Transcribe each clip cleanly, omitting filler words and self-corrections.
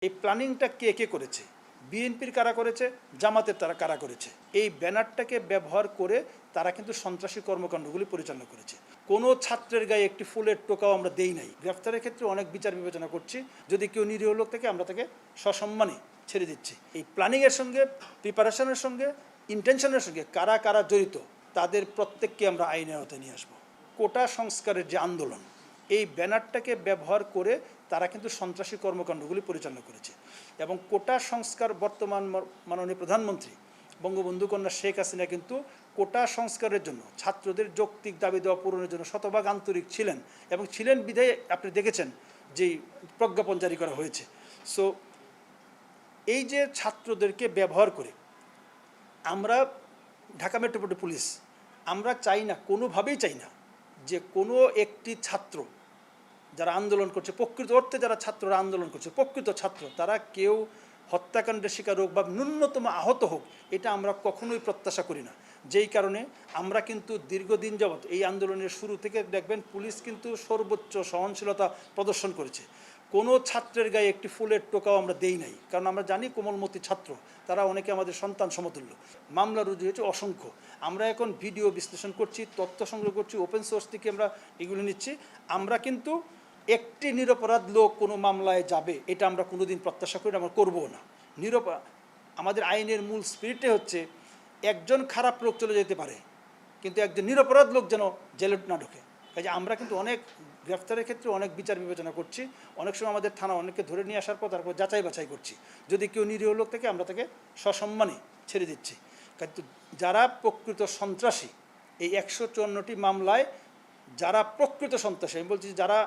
এই প্ল্যানিংটা কে করেছে? বিএনপির কারা করেছে, জামাতের তারা কারা করেছে। এই ব্যানারটাকে ব্যবহার করে তারা কিন্তু সন্ত্রাসী কর্মকাণ্ডগুলি পরিচালনা করেছে। কোনো ছাত্রের গায়ে একটি ফুলের টোকাও আমরা দেই নাই। গ্রেফতারের ক্ষেত্রে অনেক বিচার বিবেচনা করছি। যদি কেউ নিরীহ লোক থাকে আমরা তাকে সসম্মানে ছেড়ে দিচ্ছি। এই প্ল্যানিংয়ের সঙ্গে, প্রিপারেশনের সঙ্গে, ইন্টেনশনের সঙ্গে কারা কারা জড়িত তাদের প্রত্যেককে আমরা আইনের আওতায় নিয়ে আসবো। কোটা সংস্কারের যে আন্দোলন, এই ব্যানারটাকে ব্যবহার করে তারা কিন্তু সন্ত্রাসী কর্মকাণ্ডগুলি পরিচালনা করেছে। এবং কোটা সংস্কার বর্তমান মাননীয় প্রধানমন্ত্রী বঙ্গবন্ধু কন্যা শেখ হাসিনা কিন্তু কোটা সংস্কারের জন্য ছাত্রদের যৌক্তিক দাবি দেওয়া পূরণের জন্য শতভাগ আন্তরিক ছিলেন এবং ছিলেন বিধায় আপনি দেখেছেন যেই প্রজ্ঞাপন জারি করা হয়েছে। সো এই যে ছাত্রদেরকে ব্যবহার করে আমরা ঢাকা মেট্রোপলিটন পুলিশ আমরা চাই না, কোনোভাবেই চাই না যে কোনো একটি ছাত্র যারা আন্দোলন করছে, প্রকৃত অর্থে যারা ছাত্ররা আন্দোলন করছে, প্রকৃত ছাত্র, তারা কেউ হত্যাকাণ্ডের শিকার হোক বা ন্যূনতম আহত হোক, এটা আমরা কখনোই প্রত্যাশা করি না। যেই কারণে আমরা কিন্তু দীর্ঘদিন যাবৎ এই আন্দোলনের শুরু থেকে দেখবেন পুলিশ কিন্তু সর্বোচ্চ সহনশীলতা প্রদর্শন করেছে। কোনো ছাত্রের গায়ে একটি ফুলের টোকাও আমরা দেই নাই, কারণ আমরা জানি কোমলমতি ছাত্র, তারা অনেকে আমাদের সন্তান সমতুল্য। মামলা রুজু হয়েছে অসংখ্য। আমরা এখন ভিডিও বিশ্লেষণ করছি, তথ্য সংগ্রহ করছি, ওপেন সোর্স থেকে আমরা এগুলো নিচ্ছি। আমরা কিন্তু একটি নিরপরাধ লোক কোনো মামলায় যাবে এটা আমরা কোনোদিন প্রত্যাশা করি না, আমরা করবো না। আমাদের আইনের মূল স্পিরিটে হচ্ছে একজন খারাপ লোক চলে যেতে পারে, কিন্তু একজন নিরপরাধ লোক যেন জেলে না ঢোকে। কাজে আমরা কিন্তু অনেক গ্রেফতারের ক্ষেত্রে অনেক বিচার বিবেচনা করছি। অনেক সময় আমাদের থানা অনেককে ধরে নিয়ে আসার পর তারপর যাচাই বাছাই করছি। যদি কেউ নিরীহ লোক থাকে আমরা তাকে সসম্মানে ছেড়ে দিচ্ছি। কিন্তু যারা প্রকৃত সন্ত্রাসী, এই 154টি মামলায় যারা প্রকৃত সন্ত্রাসী, আমি বলছি যারা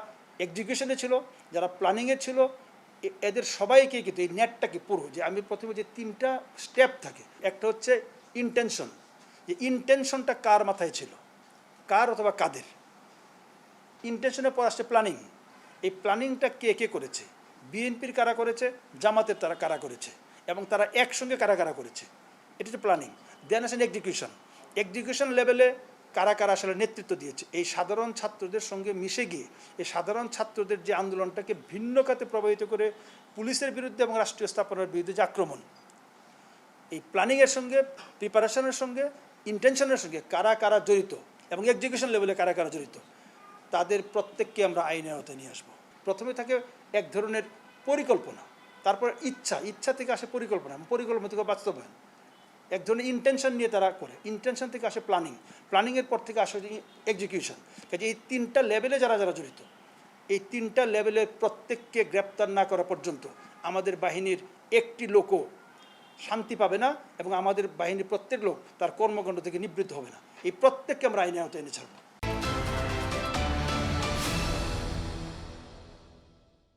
এক্সিকিউশনে ছিল, যারা প্ল্যানিংয়ে ছিল, এদের সবাইকে কিন্তু এই নেটটাকে পুরো, যে আমি প্রথমে যে 3টা স্টেপ থাকে, একটা হচ্ছে ইন্টেনশন, যে ইন্টেনশনটা কার মাথায় ছিল, কার অথবা কাদের। ইন্টেনশনের পর আসছে প্ল্যানিং। এই প্ল্যানিংটা কে করেছে? বিএনপির কারা করেছে, জামাতের তারা কারা করেছে, এবং তারা একসঙ্গে কারা কারা করেছে, এটা হচ্ছে প্ল্যানিং। দেন আসেন এক্সিকিউশন লেভেলে কারা কারা আসলে নেতৃত্ব দিয়েছে। এই সাধারণ ছাত্রদের সঙ্গে মিশে গিয়ে এই সাধারণ ছাত্রদের যে আন্দোলনটাকে ভিন্ন খাতে প্রভাবিত করে পুলিশের বিরুদ্ধে এবং রাষ্ট্রীয় স্থাপনার বিরুদ্ধে যে আক্রমণ, এই প্ল্যানিংয়ের সঙ্গে, প্রিপারেশনের সঙ্গে, ইন্টেনশনের সঙ্গে কারা কারা জড়িত এবং এক্সিকিউশন লেভেলে কারা কারা জড়িত তাদের প্রত্যেককে আমরা আইনের আওতায় নিয়ে আসবো। প্রথমে থাকে এক ধরনের পরিকল্পনা, তারপর ইচ্ছা থেকে আসে পরিকল্পনা থেকে বাস্তবায়ন। এক ধরনের ইন্টেনশন নিয়ে তারা করে, ইন্টেনশন থেকে আসে প্ল্যানিংয়ের পর থেকে আসে এক্সিকিউশন। কাজে এই 3টা লেভেলে যারা জড়িত, এই 3টা লেভেলের প্রত্যেককে গ্রেপ্তার না করা পর্যন্ত আমাদের বাহিনীর একটি লোকও শান্তি পাবে না এবং আমাদের বাহিনীর প্রত্যেক লোক তার কর্মকাণ্ড থেকে নিবৃত্ত হবে না। এই প্রত্যেককে আমরা আইনের আওতায় এনে ছাড়ব।